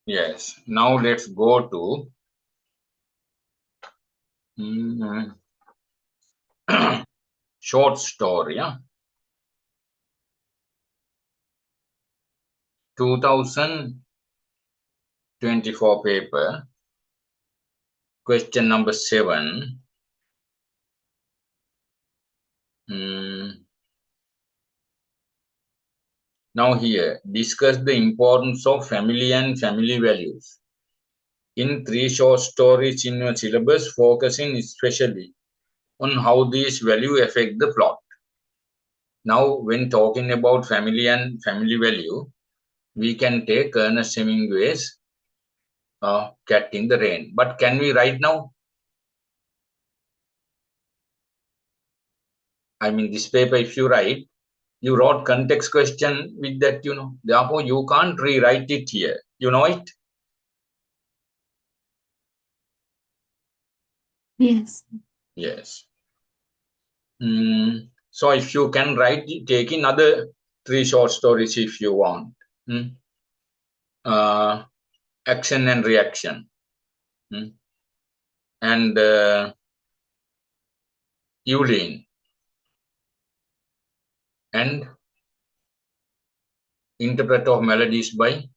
Yes. Now let's go to short story. 2024 paper. Question number 7. Now here, discuss the importance of family and family values. In 3 short stories in your syllabus, focusing especially on how these values affect the plot. Now, when talking about family and family value, we can take Ernest Hemingway's Cat in the Rain. But can we write now? I mean, this paper, if you write, you wrote context question with that, Therefore, you can't rewrite it here. You know it? Yes. Yes. So if you can write, take in other 3 short stories if you want. Action and reaction. And Evelyn. And Interpreter of Melodies by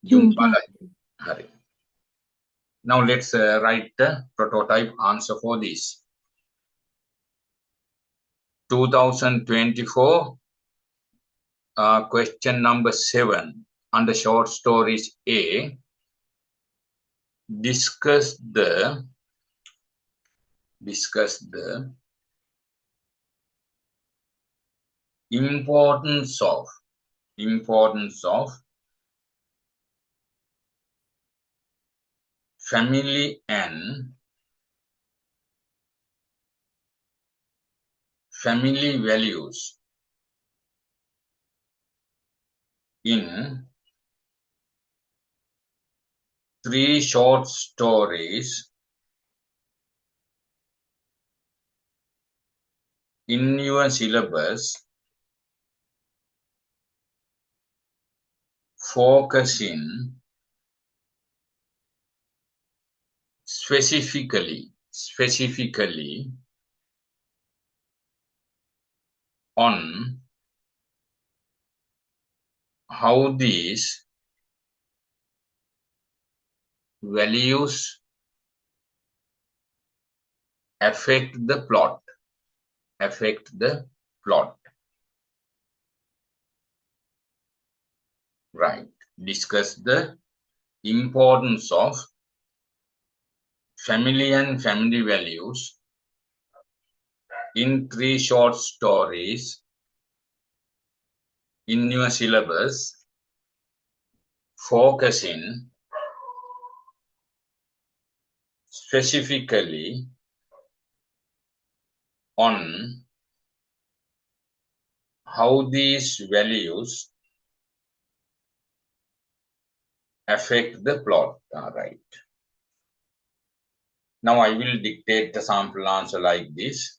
Jhumpa Lahiri. Now let's write the prototype answer for this. 2024 question number 7 under short stories A. Discuss the importance of family and family values in 3 short stories in your syllabus, focusing specifically on how these values affect the plot. Right. Discuss the importance of family and family values in 3 short stories in your syllabus, focusing specifically on how these values affect the plot. Right. Now I will dictate the sample answer like this.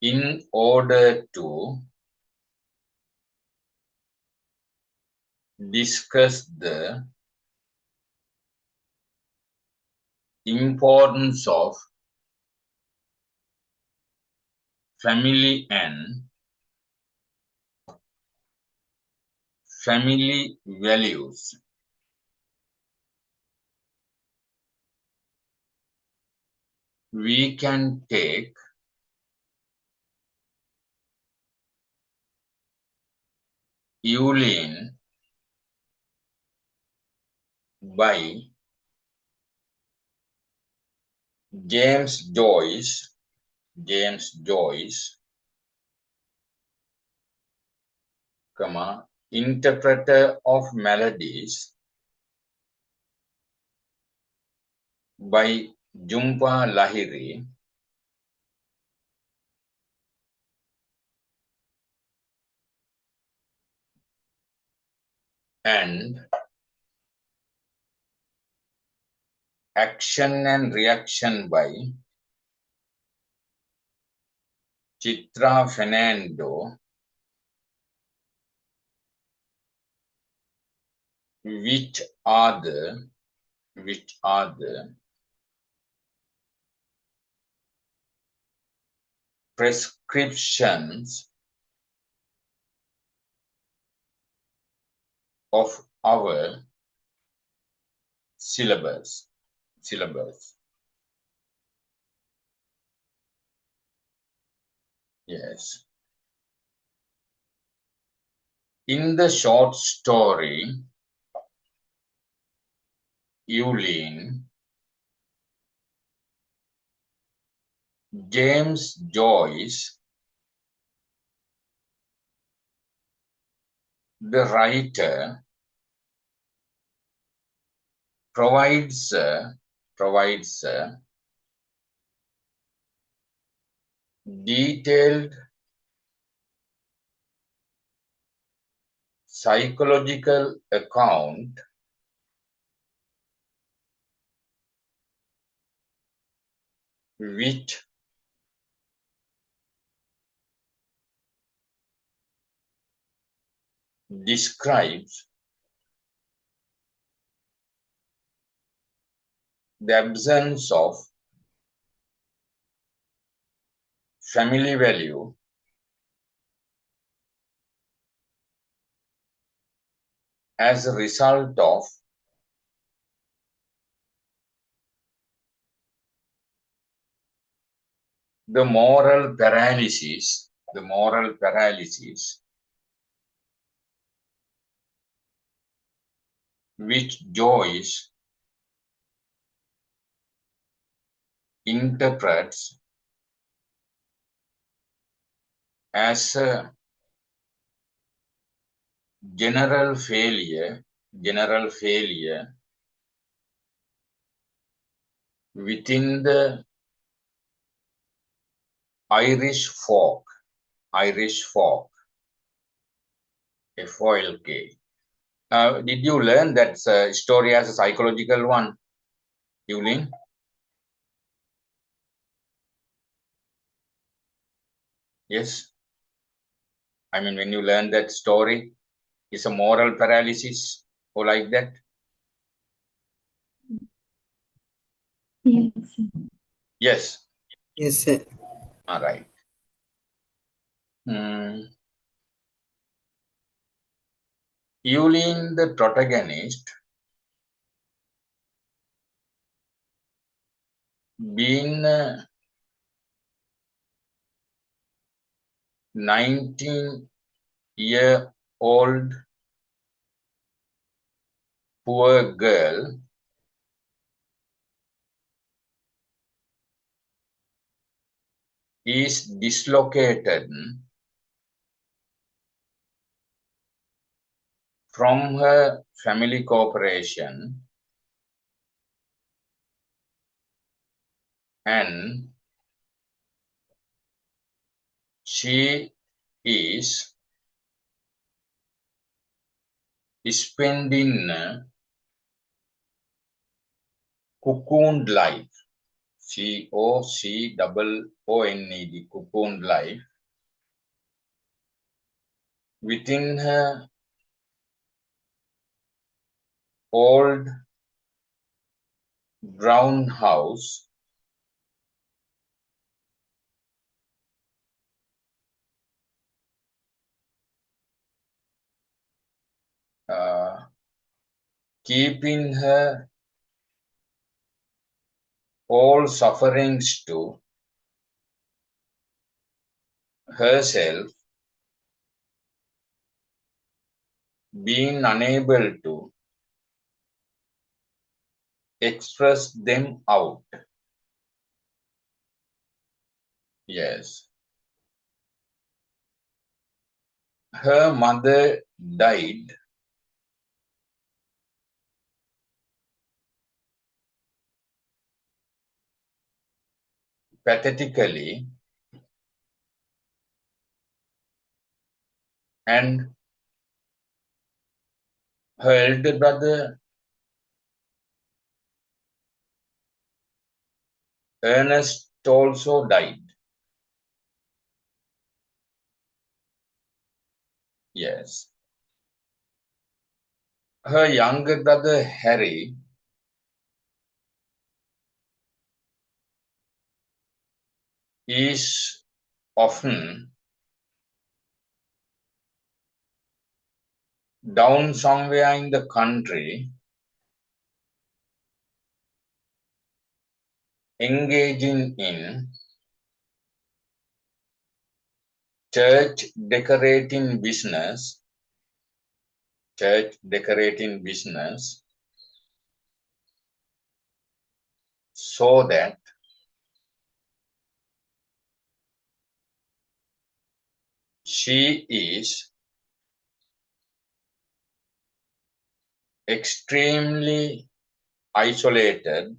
In order to discuss the importance of family and family values, we can take Evelyn by James Joyce, Interpreter of Melodies by Jhumpa Lahiri, and Action and Reaction by Chitra Fernando which are the prescriptions of our syllabus. Yes. In the short story, Evelyn, James Joyce, the writer, provides a detailed psychological account which describes the absence of family value as a result of the moral paralysis which Joyce interprets as a general failure within the Irish folk, FOLK. Did you learn that story as a psychological one, Evelyn? Yes. I mean, when you learn that story, it's a moral paralysis or like that? Yes. Yes. Yes, sir. All right. Evelyn, the protagonist, being 19-year-old poor girl, is dislocated from her family corporation and she is spending cocooned life, COCOONED, cocooned life, within her old brown house keeping her all sufferings to herself, being unable to express them out. Yes. Her mother died pathetically, and her elder brother Ernest also died. Yes. Her younger brother Harry is often down somewhere in the country, engaging in church decorating business, so that she is extremely isolated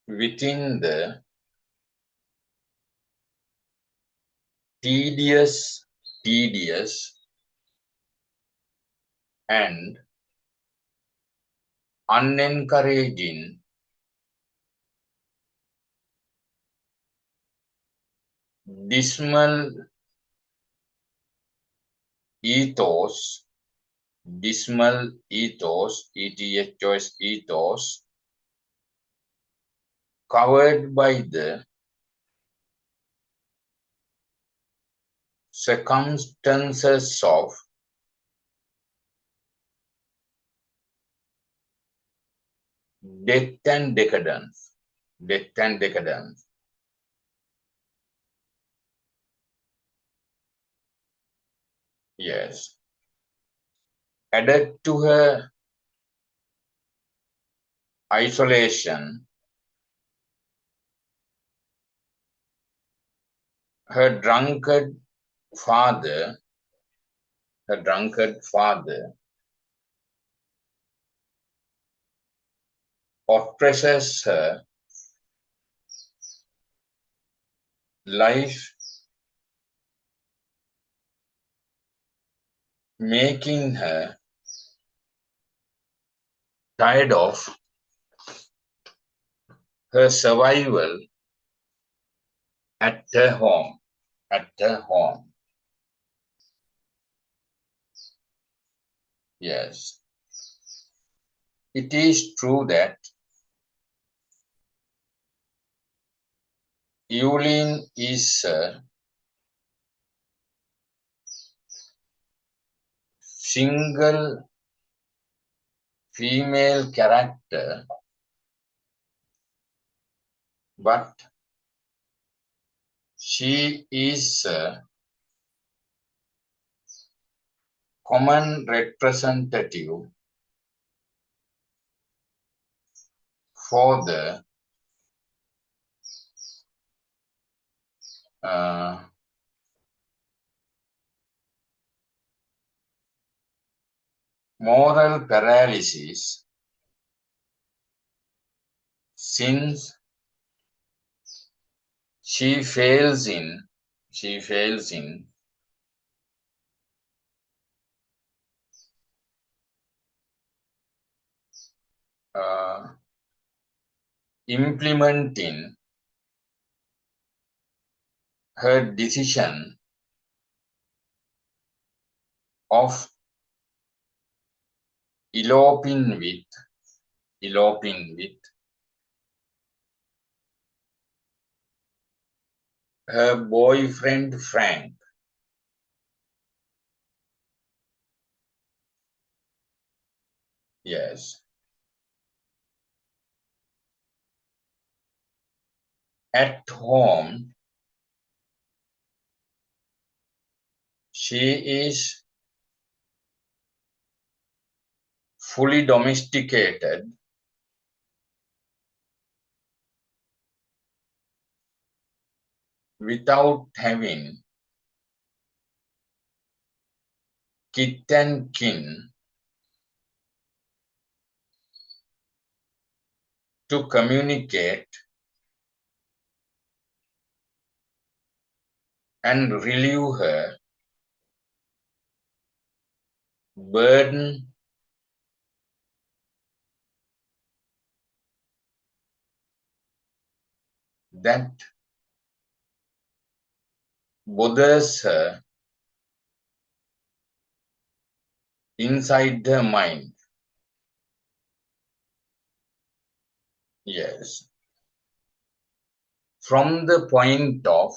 within the tedious and unencouraging dismal ethos, ethos, covered by the circumstances of death and decadence. Yes. Added to her isolation, her father, drunkard father oppresses her life, making her tired of her survival at her home. Yes. It is true that Evelyn is a single female character, but she is a common representative for the uh, moral paralysis, since she fails in uh, implementing her decision of eloping with her boyfriend Frank. Yes. At home, she is fully domesticated without having kith and kin to communicate and relieve her burden that bothers her inside her mind. Yes. From the point of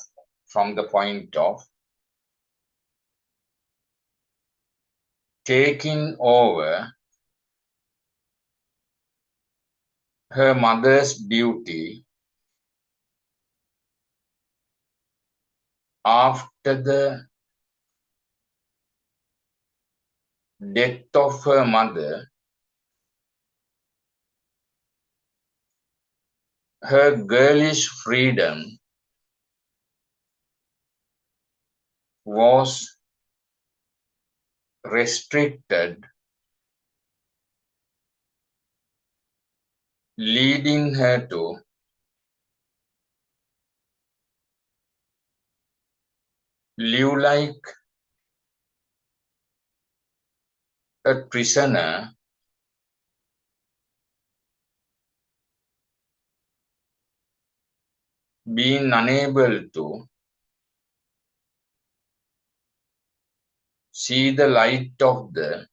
taking over her mother's duty after the death of her mother, her girlish freedom was restricted, leading her to live like a prisoner, being unable to see the light of the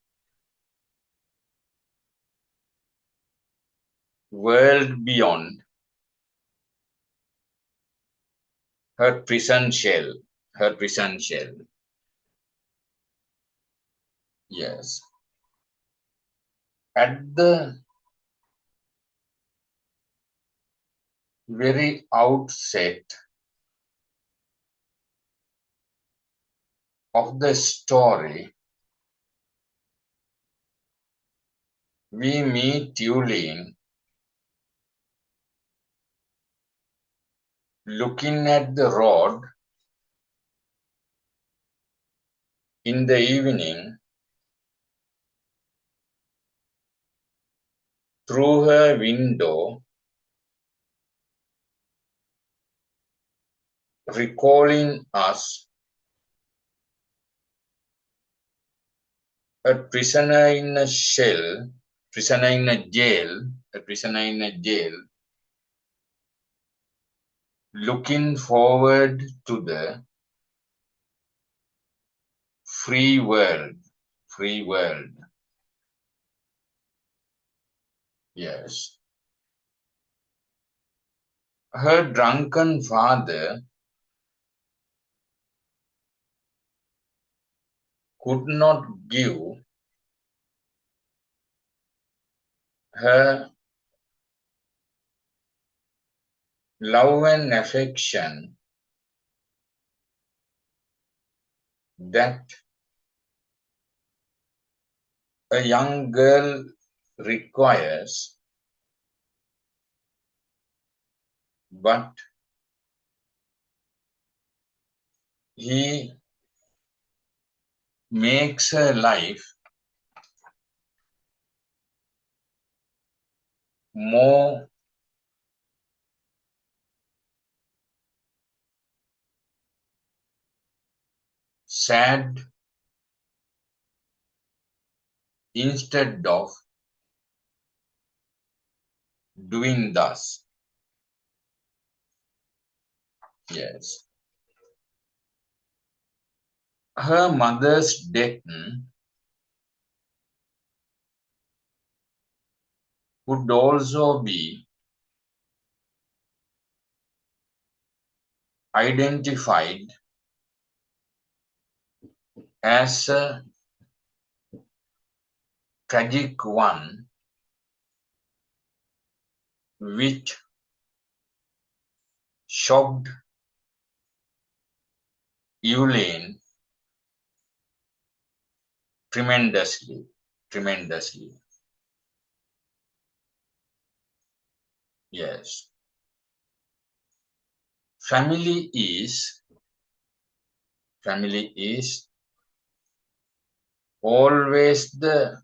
world beyond her prison shell. Her prison shell. Yes. At the very outset of the story, we meet Yulin looking at the road in the evening through her window, recalling us a prisoner in a shell, prisoner in a jail, a prisoner in a jail, looking forward to the free world. Free world. Yes. Her drunken father could not give her love and affection that a young girl requires, but he makes her life more sad instead of doing thus. Yes. Her mother's death could also be identified as a tragic one, which shocked Eulaine tremendously. Tremendously. Yes. Family is always the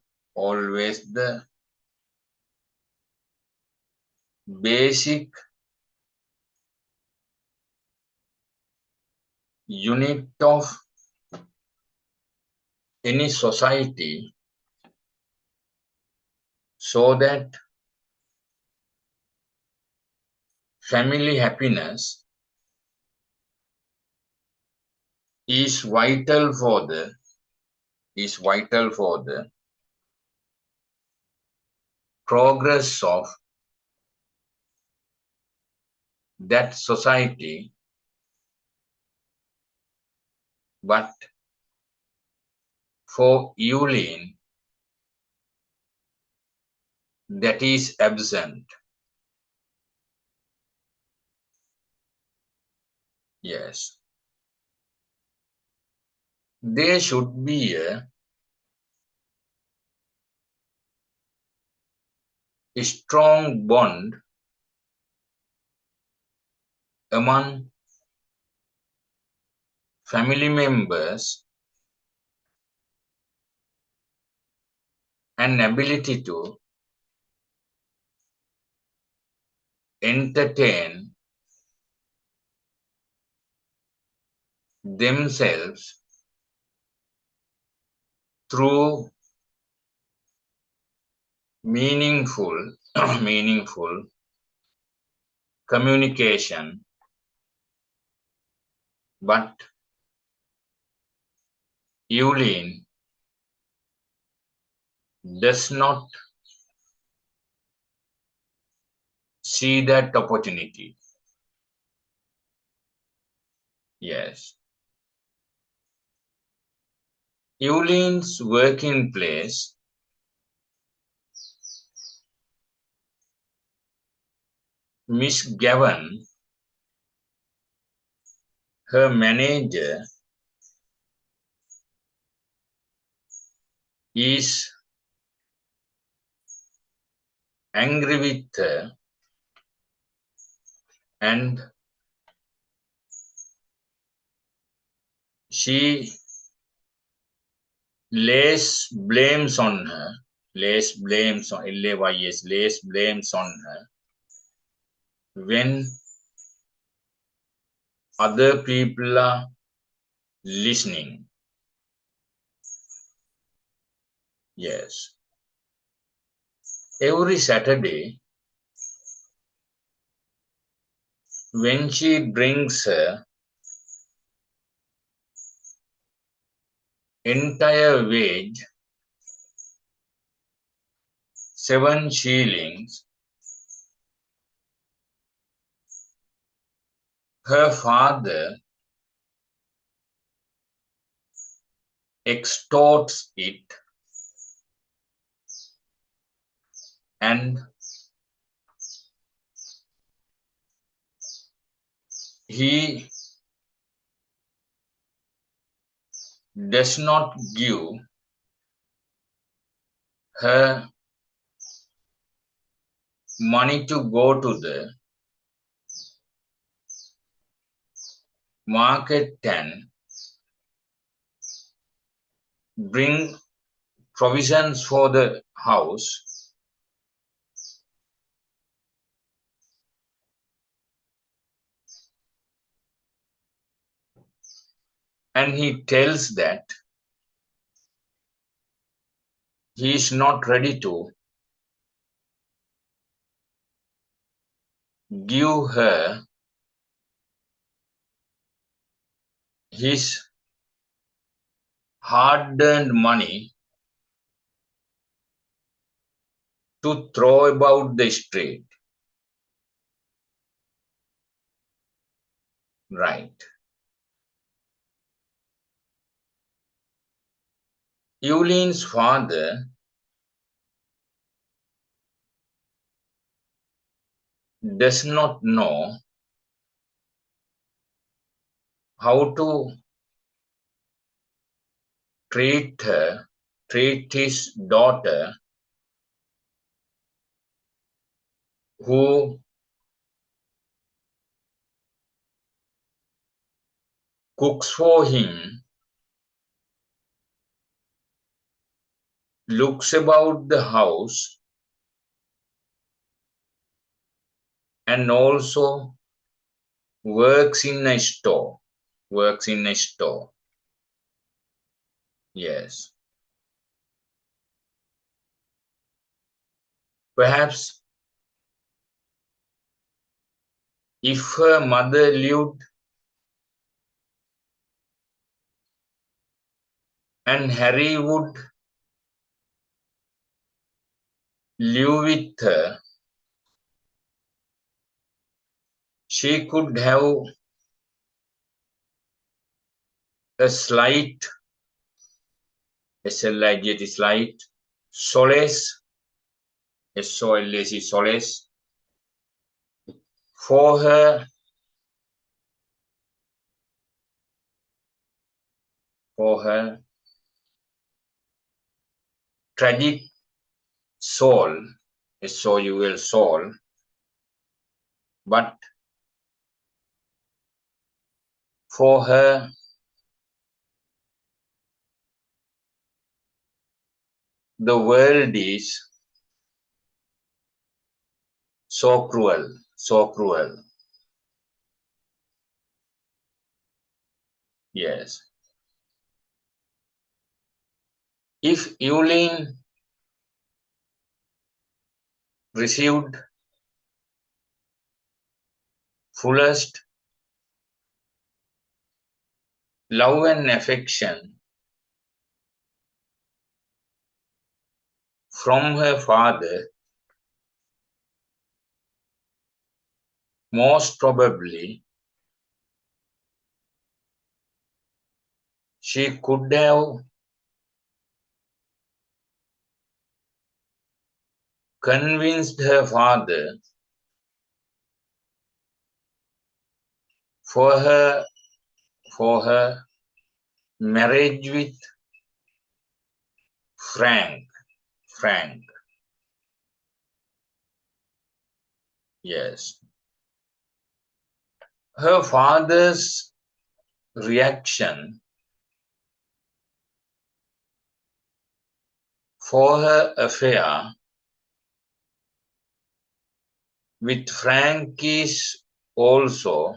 basic unit of any society, so that family happiness is vital for the is vital for the progress of that society, but for Euline, that is absent. Yes. There should be a strong bond among family members, and ability to entertain themselves through meaningful meaningful communication, but Euline does not see that opportunity. Yes. Euline's working place, Miss Gavin, her manager, is angry with her and she lays blames on her, lays blames on LAYS, lays blames on her when other people are listening. Yes. Every Saturday, when she brings her entire wage, 7 shillings, her father extorts it and he does not give her money to go to the market and bring provisions for the house, and he tells that he is not ready to give her his hard-earned money to throw about the street. Right. Euline's father does not know how to treat his daughter who cooks for him, looks about the house, and also works in a store. Works in a store. Yes. Perhaps if her mother lived and Harry would live with her, she could have a slight, S-L-I-G-T, slight, solace, S-O-L-A-C, solace, for her tragic soul, S-O-U-L, soul, but for her the world is so cruel, so cruel. Yes. If Evelyn received fullest love and affection from her father, most probably she could have convinced her father for her marriage with Frank. Frank. Yes. Her father's reaction for her affair with Frank is also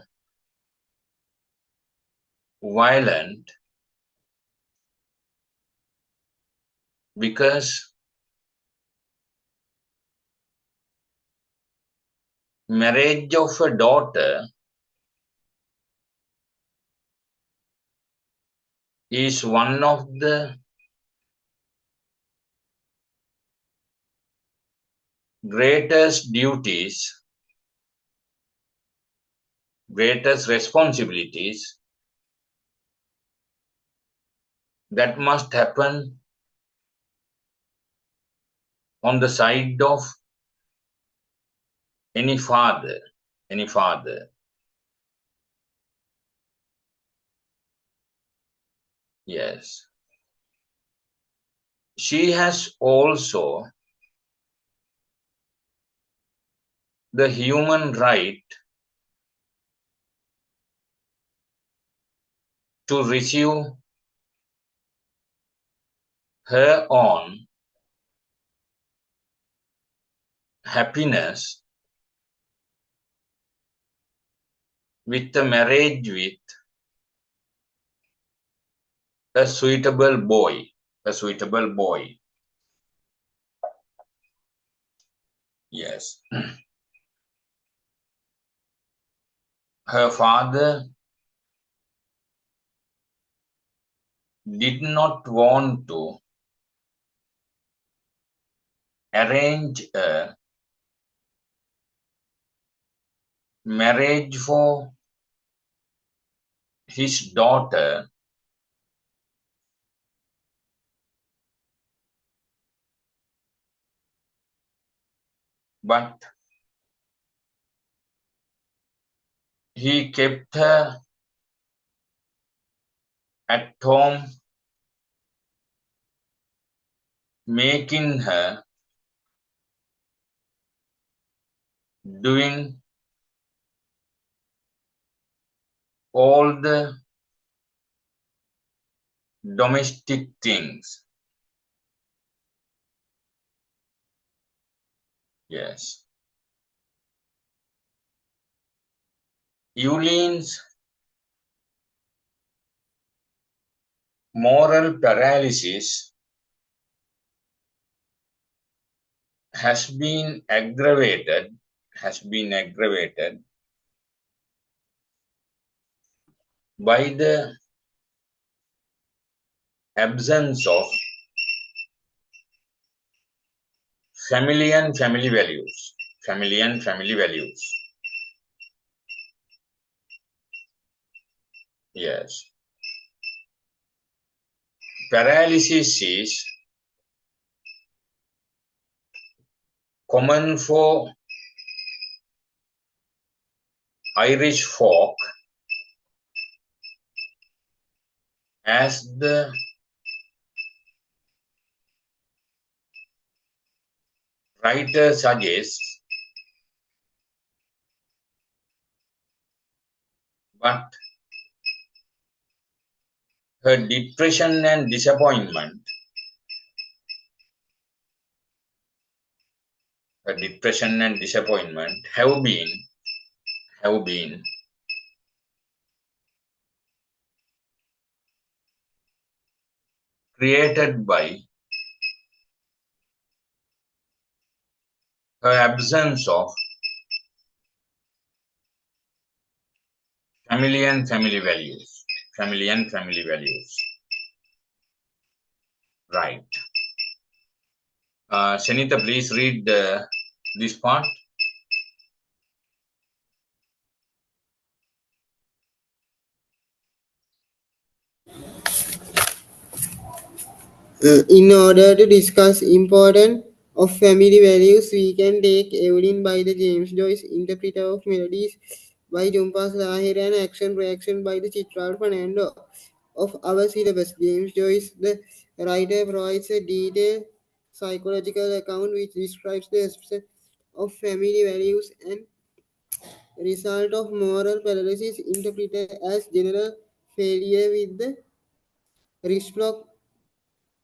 violent because marriage of a daughter is one of the greatest duties, greatest responsibilities that must happen on the side of any father, any father. Yes. She has also the human right to receive her own happiness with a marriage with a suitable boy, a suitable boy. Yes. Her father did not want to arrange a marriage for his daughter, but he kept her at home, making her doing all the domestic things. Yes. Evelyn's moral paralysis has been aggravated by the absence of family and family values. Family and family values. Yes. Paralysis is common for Irish folk, as the writer suggests, but her depression and disappointment have been created by her absence of family and family values. Family and family values. Right. Shanita, please read this part. In order to discuss importance of family values, we can take Evelyn by the James Joyce, interpreter of melodies by Jumpas Lahir, and action reaction by the Chitral Fernando of our syllabus. James Joyce, the writer, provides a detailed psychological account which describes the aspects of family values and result of moral paralysis interpreted as general failure with the reciprocal.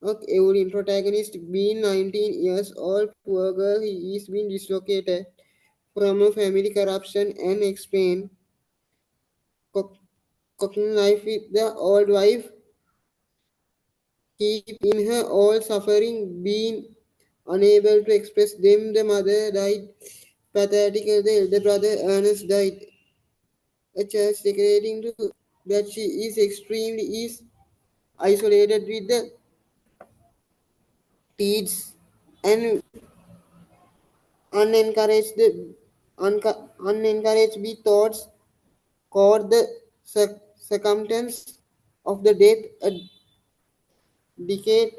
Okay, Evelyn, protagonist being 19 years old, poor girl, he is being dislocated from a family corruption and explain cooking life with the old wife, keep in her all suffering, being unable to express them. The mother died pathetically, the elder brother Ernest died. A church declaring to that she is extremely is isolated with the teens and unencouraged unencouraged by thoughts caught the circumstance of the death a decade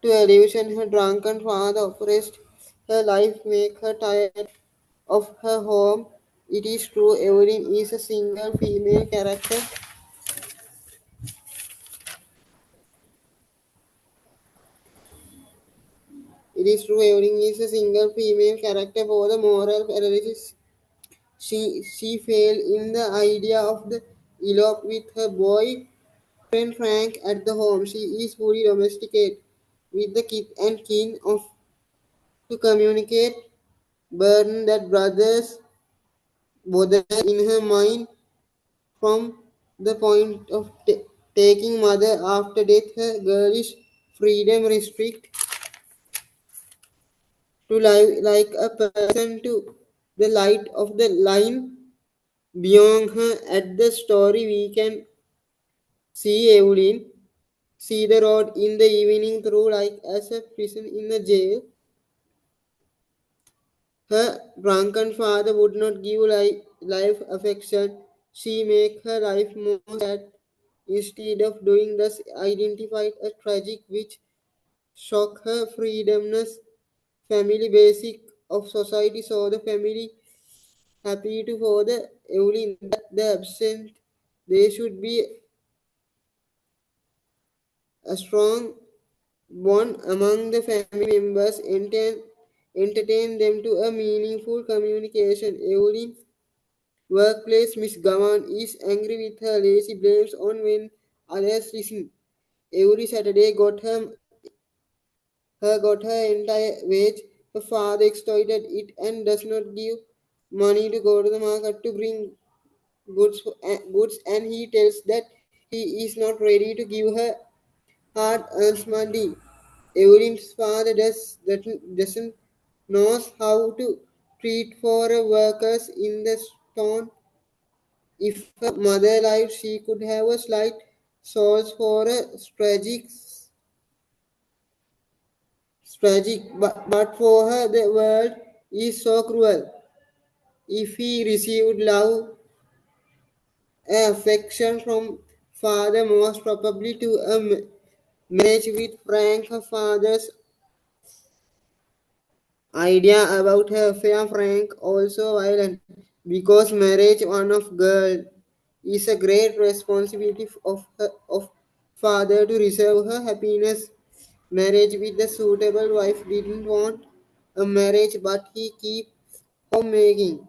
to illusion her drunken father oppressed her life make her tired of her home. It is true Evelyn is a single female character. It is true Evelyn is a single female character for the moral paralysis. She failed in the idea of the elope with her boy friend Frank at the home. She is fully domesticated with the kith and kin of to communicate burden that brothers bother in her mind from the point of taking mother after death. Her girlish freedom restrict to live like a person to the light of the line beyond her. At the story we can see Evelyn see the road in the evening through like as a prison in a jail. Her drunken father would not give life affection. She make her life more sad. Instead of doing this, identified a tragic which shock her freedomness. Family basic of society saw the family happy to for the Evelyn that the absent they should be a strong bond among the family members, entertain them to a meaningful communication. Evelyn workplace Miss Gavan is angry with her lazy blames on when others listen. Every Saturday got her entire wage. Her father exploited it and does not give money to go to the market to bring goods and he tells that he is not ready to give her hard earned money. Evelyn's father doesn't knows how to treat for workers in the stone. If her mother lived, she could have a slight source for a tragic tragic, but for her the world is so cruel. If he received love and affection from father, most probably to a marriage with Frank, her father's idea about her affair Frank also violent because marriage one of girl is a great responsibility of father to reserve her happiness. Marriage with a suitable wife didn't want a marriage but he keep homemaking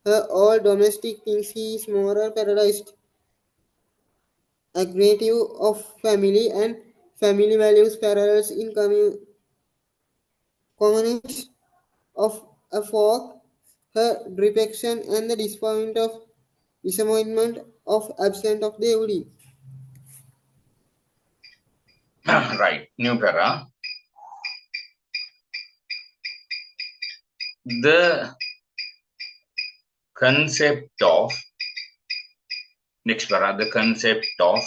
her all domestic things. He is moral paralyzed, aggressive of family and family values parallels in communities of a folk, her depiction and the disappointment of absent of the Udi. Right, new para. The concept of next para, the concept of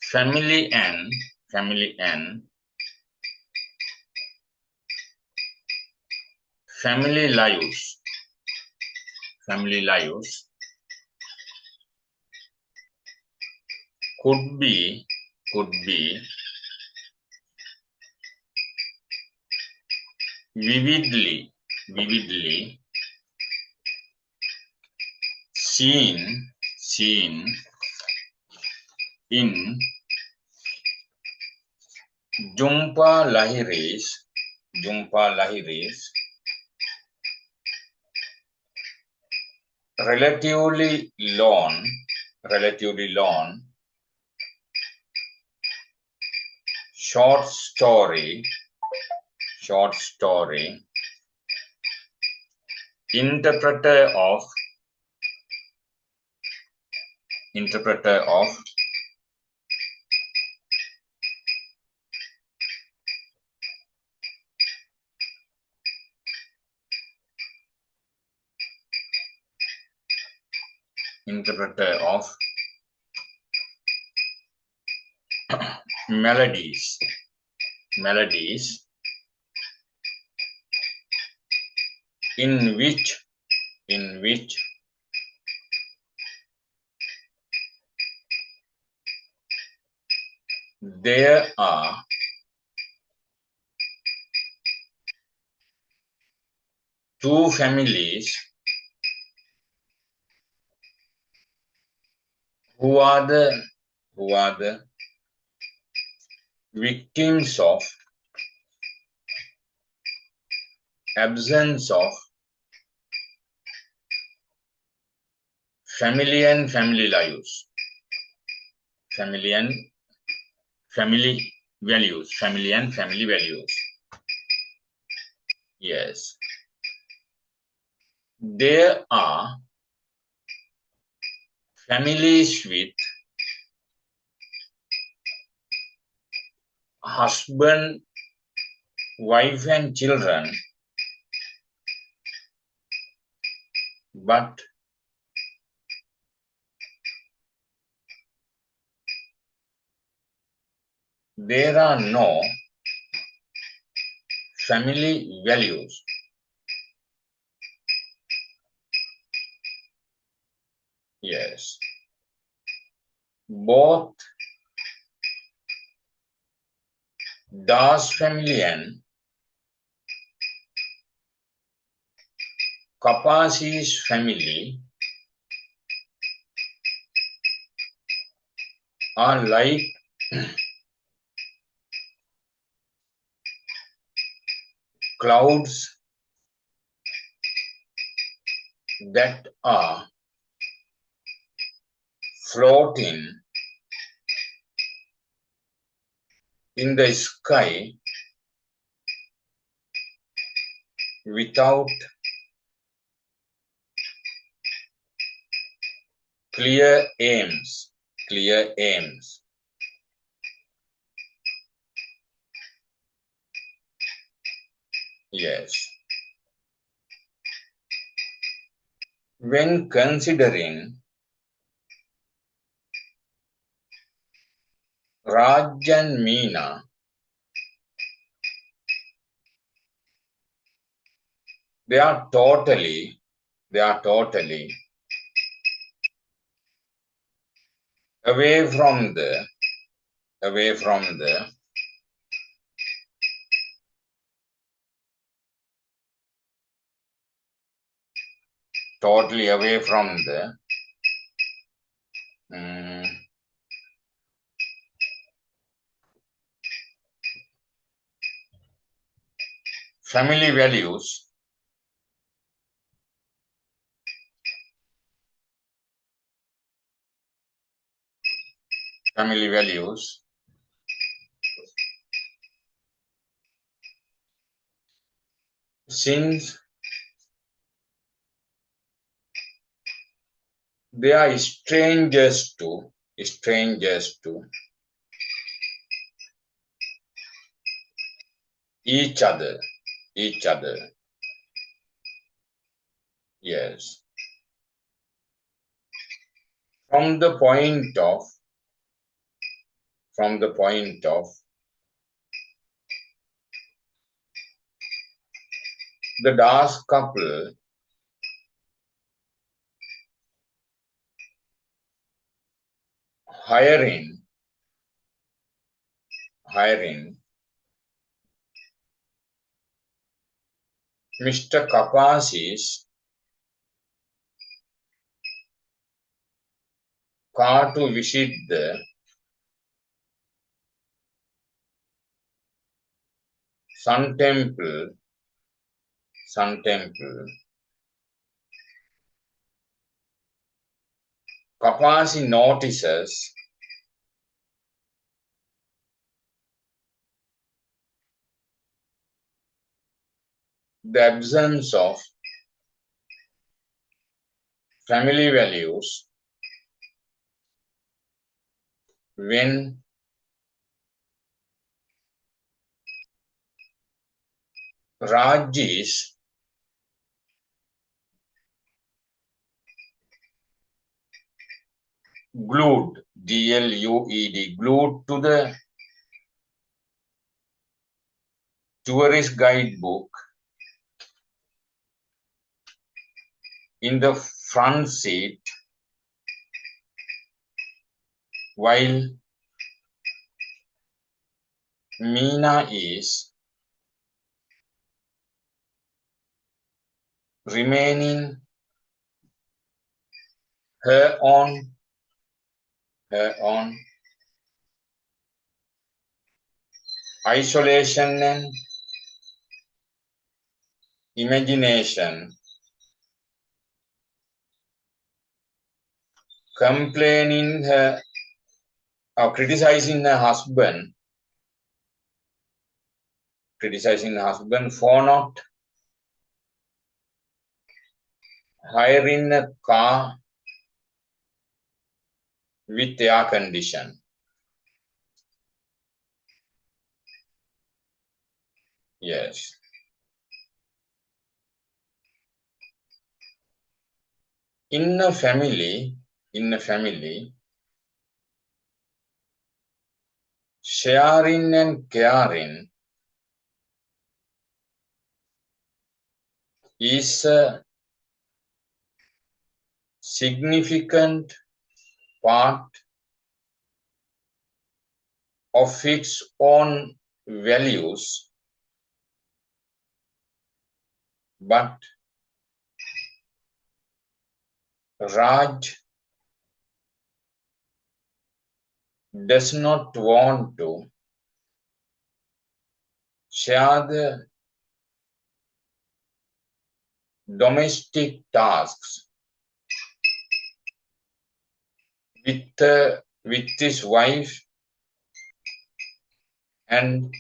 family and family lives could be vividly seen in Jhumpa Lahiri's relatively long short story interpreter of melodies in which there are two families who are the victims of absence of family and family lives, family and family values. Yes, there are families with husband, wife, and children, but there are no family values. Yes, both Das family and Kapasi's family are like clouds that are floating in the sky without clear aims. Yes. When considering Raj and Meena, they are totally away from the away from the totally away from the mm, family values, family values, since they are strangers to each other, each other. Yes. From the point of from the point of the Das couple hiring Mr. Kapasi's car to visit the Sun Temple. Kapasi notices the absence of family values when Raj is glued, G-L-U-E-D, glued to the tourist guidebook in the front seat while Meena is remaining her own isolation and imagination, complaining her or criticizing her husband for not hiring a car with air condition. Yes. In a family, sharing and caring is a significant part of its own values, but Raj does not want to share the domestic tasks with his wife, and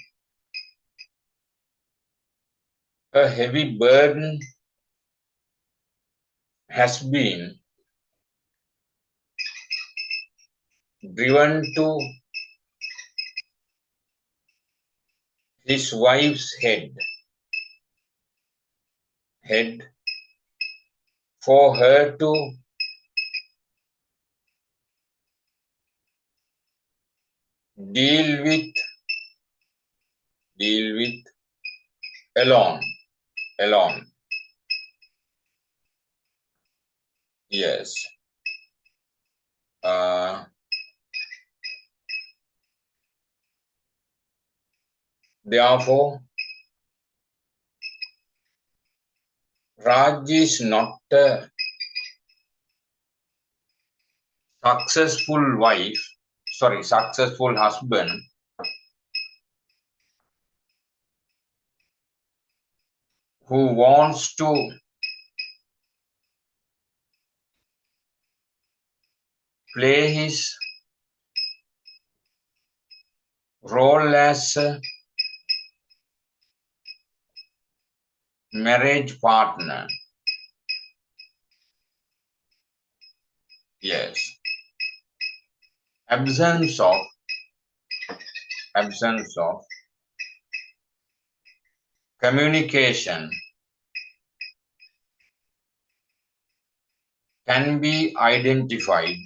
a heavy burden has been driven to his wife's head for her to deal with alone. Yes. Therefore, Raj is not a successful husband who wants to play his role as a marriage partner. Yes. Absence of communication can be identified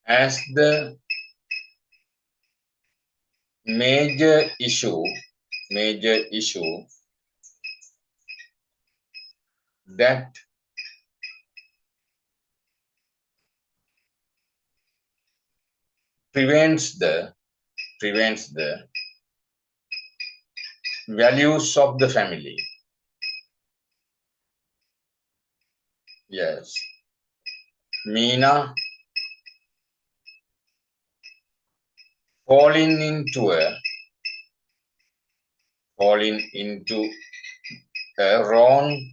as the major issue that prevents the values of the family. Yes. Meena falling into a wrong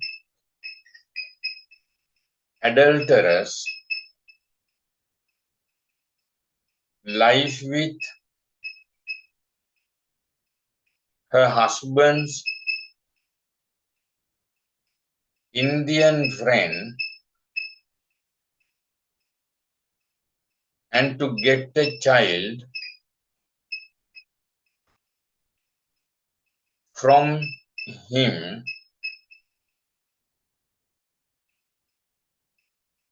adulterous life with her husband's Indian friend, and to get a child from him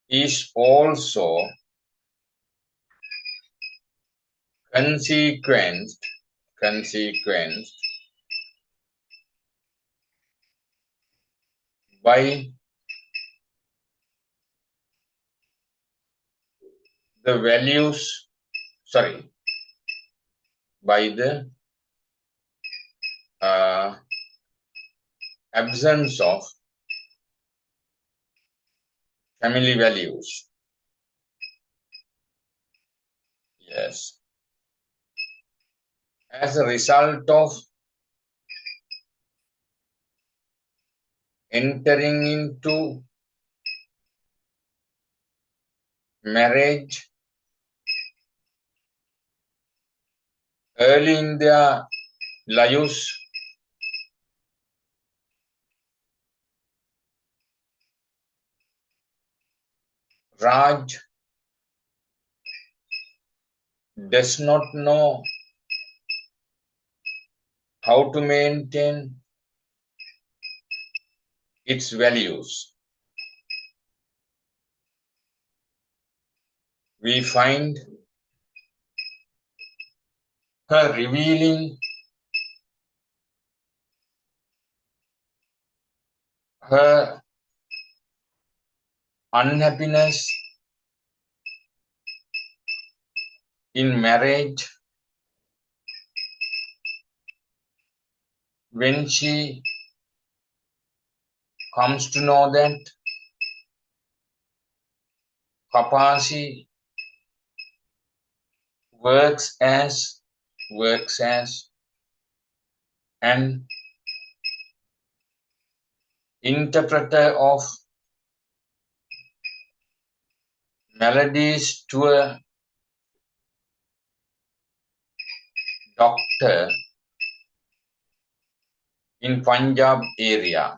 is also consequenced by the values, by the absence of family values. Yes. As a result of entering into marriage early in their lives, Raj does not know how to maintain its values. We find her revealing her unhappiness in marriage when she comes to know that Kapasi works as an interpreter of melodies to a doctor in Punjab area.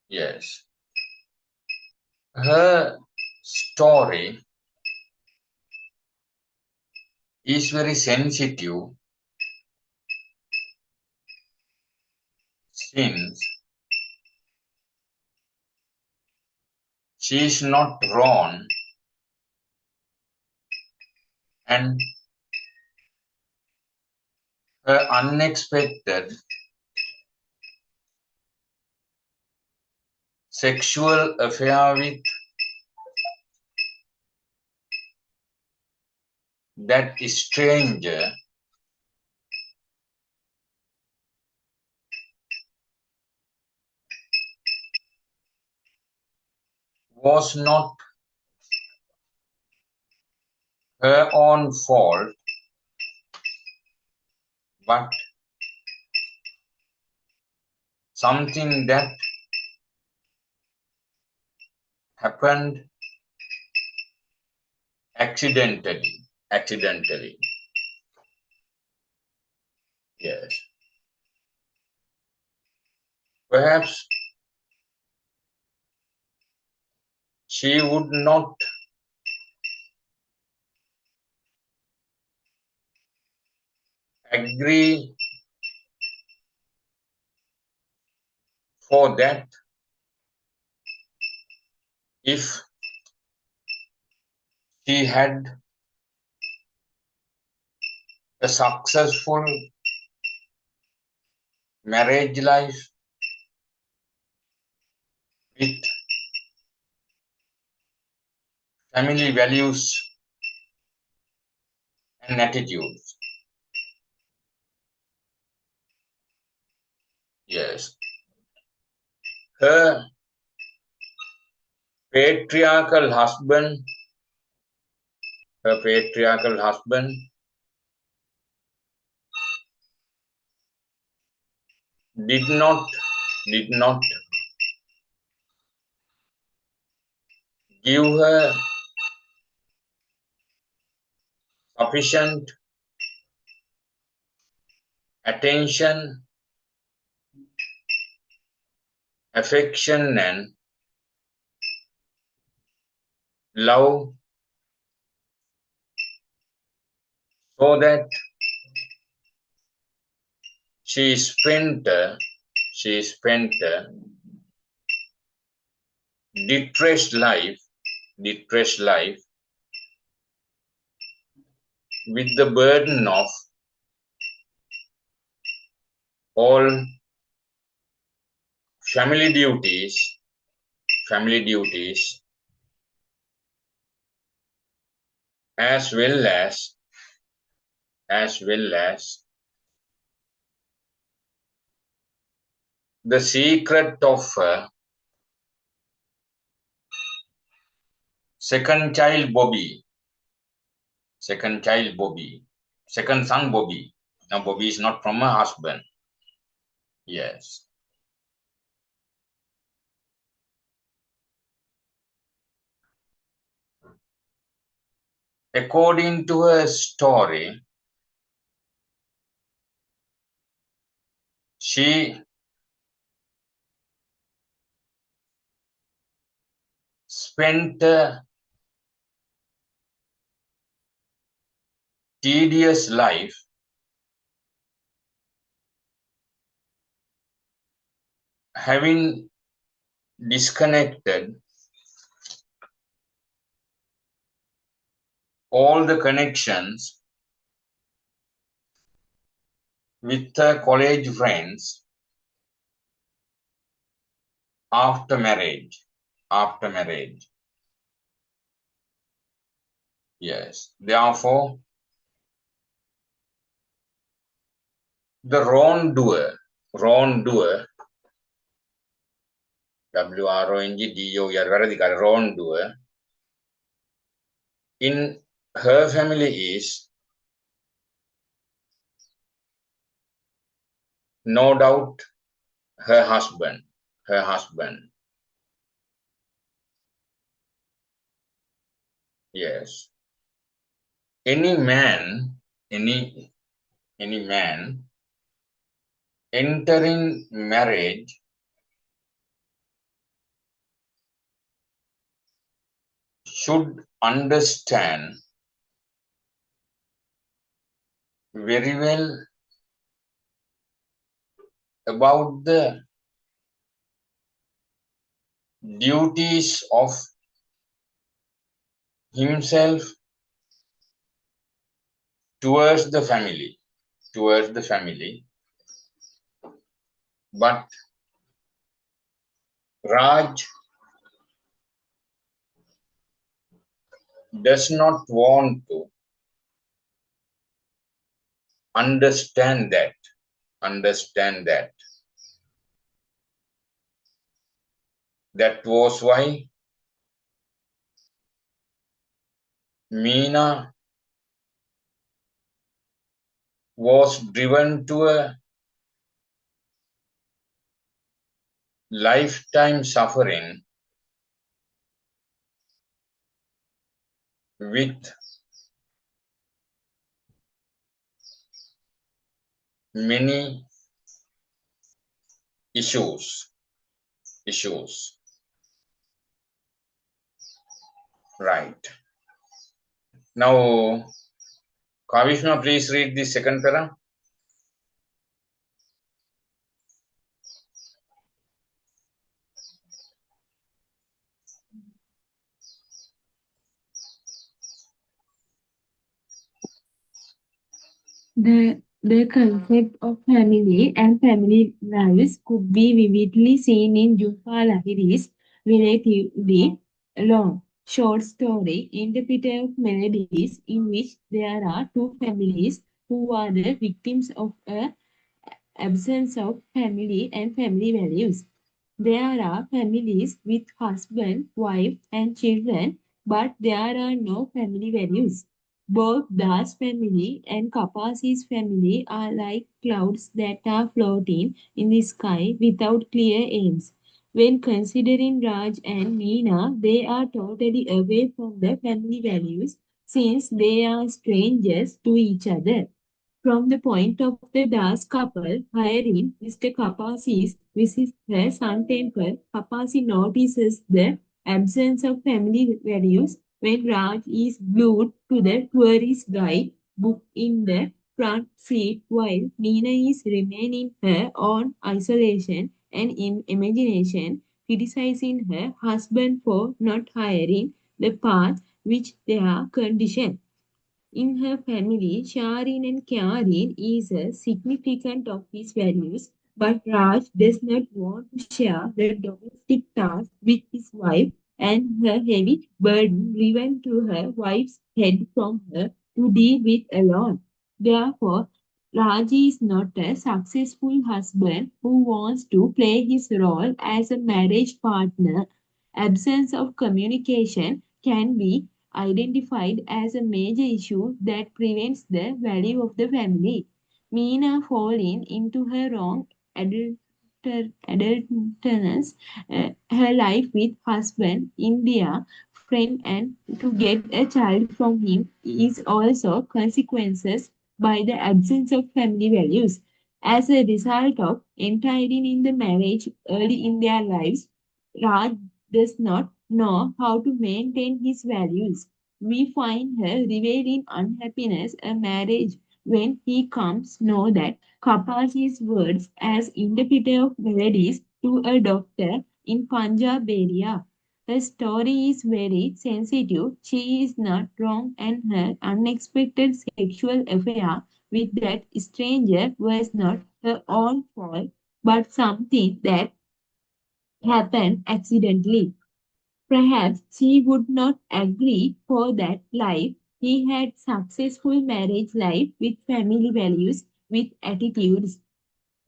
Yes. Her story is very sensitive since She is not wrong, and her unexpected sexual affair with that stranger was not her own fault, but something that happened accidentally. Accidentally. Yes. Perhaps she would not agree for that if she had a successful marriage life with family values and attitudes. Yes. Her patriarchal husband, her patriarchal husband did not give her sufficient attention, affection, and love, so that she spent a depressed life with the burden of all family duties, family duties, as well as the secret of second child Bobby, second child Bobby, second son Bobby. Now Bobby is not from her husband. Yes. According to her story, she spent a tedious life having disconnected all the connections with her college friends after marriage. After marriage. Yes. Therefore, the wrongdoer, WRONGDOER, වැරදිකාර, wrongdoer, in her family is no doubt her husband. Her husband. Yes. Any man entering marriage should understand very well about the duties of himself towards the family, towards the family, but Raj does not want to understand that. Understand that. That was why Meena was driven to a lifetime suffering with many issues. Issues. Right. Now, Kavishma, please read the second para. The concept of family and family values could be vividly seen in Jhumpa Lahiri's relatively long short story Interpretive Melodies, in which there are two families who are the victims of a absence of family and family values. There are families with husband, wife, and children, but there are no family values. Both Das family and Kapasi's family are like clouds that are floating in the sky without clear aims. When considering Raj and Meena, they are totally away from the family values since they are strangers to each other. From the point of the Das couple hiring Mr. Kapasi's visits her sun temple, Kapasi notices the absence of family values when Raj is glued to the tourist guide book in the front seat while Meena is remaining her own isolation and in imagination, criticizing her husband for not hiring the path which they are conditioned. In her family, Sharin and Kyarin is a significant of his values, but Raj does not want to share the domestic task with his wife and her heavy burden driven to her wife's head from her to deal with alone. Therefore, Raj is not a successful husband who wants to play his role as a marriage partner. Absence of communication can be identified as a major issue that prevents the value of the family. Meena falling into her wrong adulterous her life with husband, India, friend, and to get a child from him is also consequences by the absence of family values. As a result of entering in the marriage early in their lives, Raj does not know how to maintain his values. We find her revealing unhappiness a marriage when he comes know that Kapasi's words as interpreter of melodies to a doctor in Punjab area. Her story is very sensitive. She is not wrong, and her unexpected sexual affair with that stranger was not her own fault, but something that happened accidentally. Perhaps she would not agree for that life. He had successful marriage life with family values, with attitudes.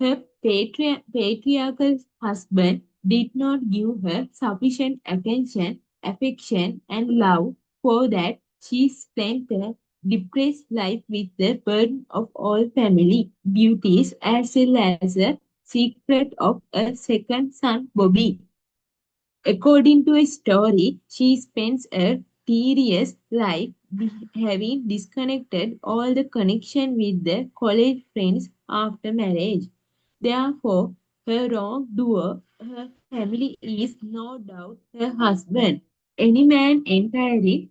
Her patriarchal husband did not give her sufficient attention, affection, and love. For that, she spent a depressed life with the burden of all family duties as well as a secret of a second son, Bobby. According to a story, she spends a tedious life having disconnected all the connection with the college friends after marriage. Therefore, her wrongdoer, her family is no doubt her husband. Any man entering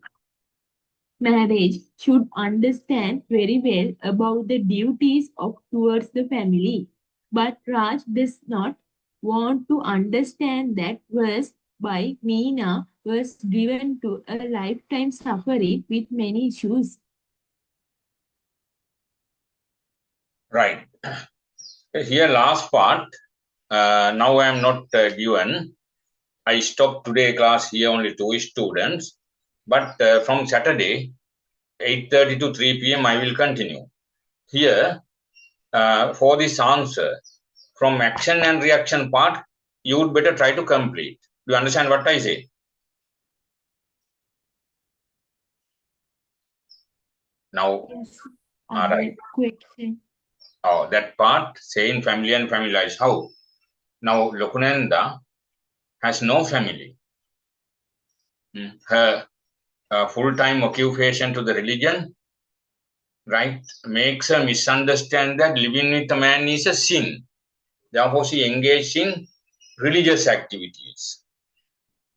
marriage should understand very well about the duties of towards the family. But Raj does not want to understand that verse by Meena was driven to a lifetime suffering with many issues. Right. Here, last part. Now I am not given. I stopped today class here only 2 students. But from Saturday, 8:30 to 3 p.m. I will continue. Here, for this answer, from action and reaction part, you would better try to complete. Do you understand what I say? Now, Yes. all right. Question. Oh, that part, saying family and family lies. How? Now, Lokunenda has no family. Her full-time occupation to the religion, right, makes her misunderstand that living with a man is a sin. Therefore, she engaged in religious activities.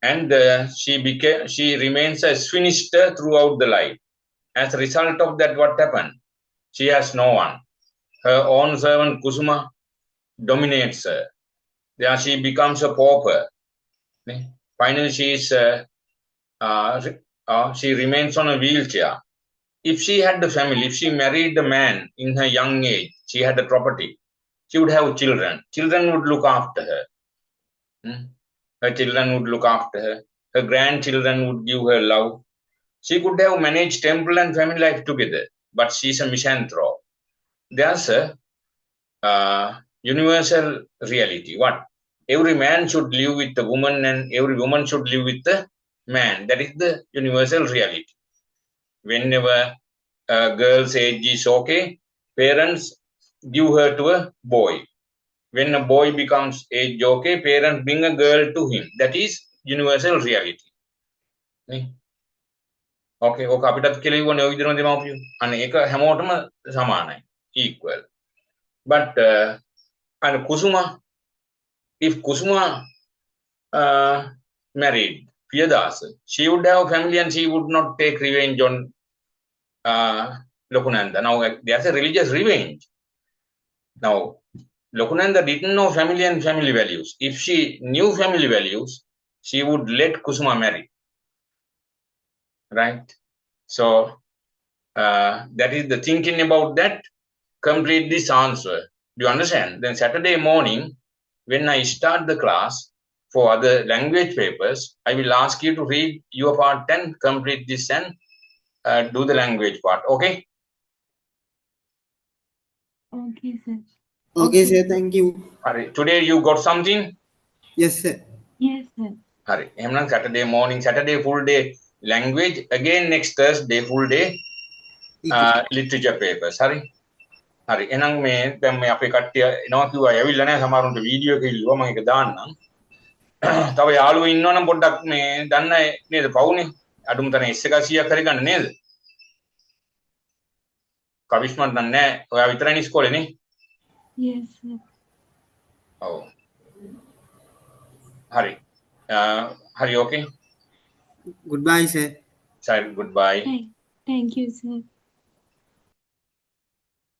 And she remains a spinster throughout the life. As a result of that, what happened? She has no one. Her own servant Kusuma dominates her. There she becomes a pauper. Finally, she remains on a wheelchair. If she had the family, if she married the man in her young age, she had a property, she would have children. Children would look after her. Her children would look after her. Her grandchildren would give her love. She could have managed temple and family life together, but she's a misanthrope. There's a universal reality. What? Every man should live with the woman and every woman should live with the man. That is the universal reality. Whenever a girl's age is okay, parents give her to a boy. When a boy becomes age okay, parents bring a girl to him. That is universal reality. Okay, ඕක අපිටත් කෙලිවුවනේ ඔය විදිහටම දෙමව්පියෝ. අන්න ඒක හැමෝටම සමානයි. Equal. But and Kusuma, if Kusuma married Piyadasa, she would have a family and she would not take revenge on Lokunanda. Now, there's a religious revenge. Now, Lokunanda didn't know family and family values. If she knew family values, she would let Kusuma marry. Right? So, that is the thinking about that. Complete this answer. Do you understand? Then Saturday morning, when I start the class for other language papers, I will ask you to read your part 10, complete this and do the language part. Okay? Okay, sir. Okay, sir. Thank you. Hari, today you got something? Yes, sir. Yes, sir. Hari, එහෙනම් Saturday morning, Saturday full day language. Again next Thursday full day literature papers. Hari. හරි එහෙනම් මේ දැන් මේ අපේ කට්ටිය එනවා කිව්වා ඇවිල්ලා නැහැ සමහරුන්ට වීඩියෝ එක ඉල්ලුවා මම ඒක දාන්නම් තව යාළුවෝ ඉන්නවනම් පොඩ්ඩක් මේ දන්න අය නේද පවුනේ අඩුම තරම් S100ක් හරි ගන්න නේද කවිස්මත් දන්නේ නැහැ ඔයා විතරනේ ඉස්කෝලේ නේ Yes, sir. ඔව් හරි හරි okay Goodbye, sir. sir goodbye Thank you, sir.